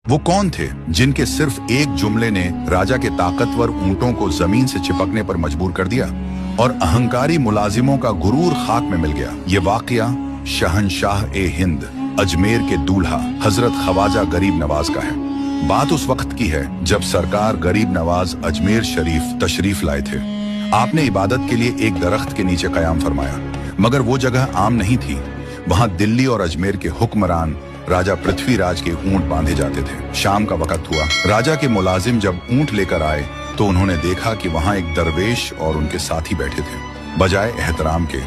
वो कौन थे जिनके सिर्फ एक जुमले ने राजा के ताकतवर ऊंटों को जमीन से चिपकने पर मजबूर कर दिया और अहंकारी मुलाजिमों का गुरूर खाक में मिल गया। ये वाकया शहनशाह ए हिंद अजमेर के दूल्हा हजरत ख्वाजा गरीब नवाज का है। बात उस वक्त की है जब सरकार गरीब नवाज अजमेर शरीफ तशरीफ लाए थे। आपने इबादत के लिए एक दरख्त के नीचे कयाम फरमाया, मगर वो जगह आम नहीं थी। वहां दिल्ली और अजमेर के हुक्मरान राजा पृथ्वीराज के ऊंट बांधे जाते थे। शाम का वक्त हुआ। राजा के मुलाजिम जब ऊंट लेकर आए तो उन्होंने देखा कि वहां एक दरवेश और उनके साथी बैठे थे। बजाय एहतराम के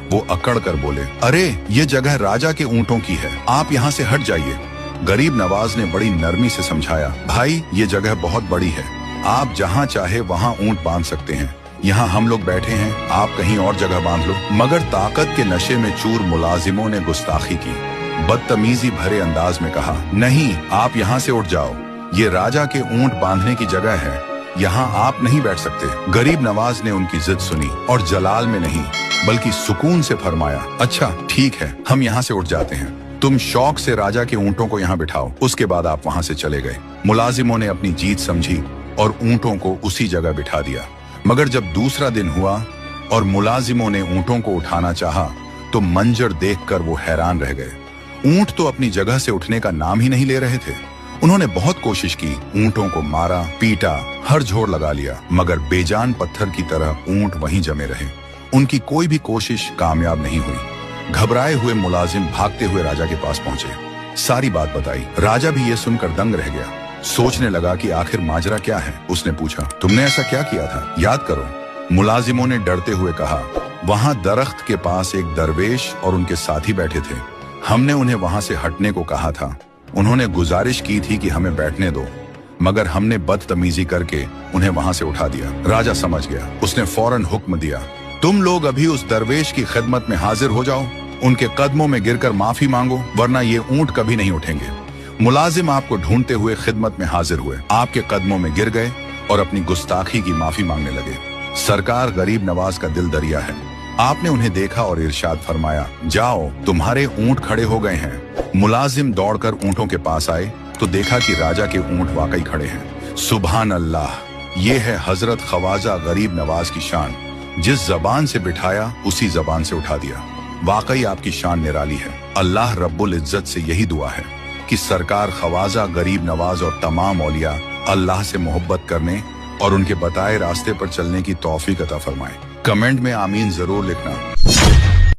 वो अकड़ कर बोले, अरे ये जगह राजा के ऊंटों की है, आप यहाँ से हट जाइए। गरीब नवाज ने बड़ी नरमी से समझाया, भाई ये जगह बहुत बड़ी है, आप जहाँ चाहे वहाँ ऊंट बांध सकते हैं, यहाँ हम लोग बैठे हैं, आप कहीं और जगह बांध लो। मगर ताकत के नशे में चूर मुलाजिमों ने गुस्ताखी की, बदतमीजी भरे अंदाज में कहा, नहीं आप यहाँ से उठ जाओ, ये राजा के ऊंट बांधने की जगह है, यहाँ आप नहीं बैठ सकते। गरीब नवाज ने उनकी जिद सुनी और जलाल में नहीं बल्कि सुकून से फरमाया, अच्छा ठीक है, हम यहाँ से उठ जाते हैं, तुम शौक से राजा के ऊंटों को यहाँ बिठाओ। उसके बाद आप वहाँ से चले गए। मुलाजिमों ने अपनी जीत समझी और ऊंटों को उसी जगह बिठा दिया। मगर जब दूसरा दिन हुआ और मुलाजिमों ने ऊंटों को उठाना चाहा तो मंजर देखकर वो हैरान रह गए। ऊंट तो अपनी जगह से उठने का नाम ही नहीं ले रहे थे। उन्होंने बहुत कोशिश की, ऊंटों को मारा, पीटा, हर जोड़ लगा लिया, मगर बेजान पत्थर की तरह ऊंट वहीं जमे रहे। उनकी कोई भी कोशिश कामयाब नहीं हुई। घबराए हुए मुलाजिम भागते हुए राजा के पास पहुंचे, सारी बात बताई। राजा भी ये सुनकर दंग रह गया, सोचने लगा कि आखिर माजरा क्या है। उसने पूछा, तुमने ऐसा क्या किया था, याद करो। मुलाजिमों ने डरते हुए कहा, वहां दरख्त के पास एक दरवेश और उनके साथी बैठे थे, हमने उन्हें वहां से हटने को कहा था। उन्होंने गुजारिश की थी कि हमें बैठने दो, मगर हमने बदतमीजी करके उन्हें वहां से उठा दिया। राजा समझ गया। उसने फौरन हुक्म दिया, तुम लोग अभी उस दरवेश की खिदमत में हाजिर हो जाओ, उनके कदमों में गिरकर माफी मांगो, वरना ये ऊंट कभी नहीं उठेंगे। मुलाजिम आपको ढूंढते हुए खिदमत में हाजिर हुए, आपके कदमों में गिर गए और अपनी गुस्ताखी की माफी मांगने लगे। सरकार गरीब नवाज का दिल दरिया है। आपने उन्हें देखा और इरशाद फरमाया, जाओ तुम्हारे ऊंट खड़े हो गए हैं। मुलाजिम दौड़कर ऊंटों के पास आए तो देखा कि राजा के ऊंट वाकई खड़े हैं। सुभान अल्लाह, ये है हजरत ख्वाजा गरीब नवाज की शान। जिस जबान से बिठाया उसी जबान से उठा दिया। वाकई आपकी शान निराली है। अल्लाह रब्बुल इज्जत से यही दुआ है कि सरकार ख्वाजा गरीब नवाज और तमाम औलिया अल्लाह से मोहब्बत करने और उनके बताए रास्ते पर चलने की तौफीक अता फरमाए। कमेंट में आमीन जरूर लिखना।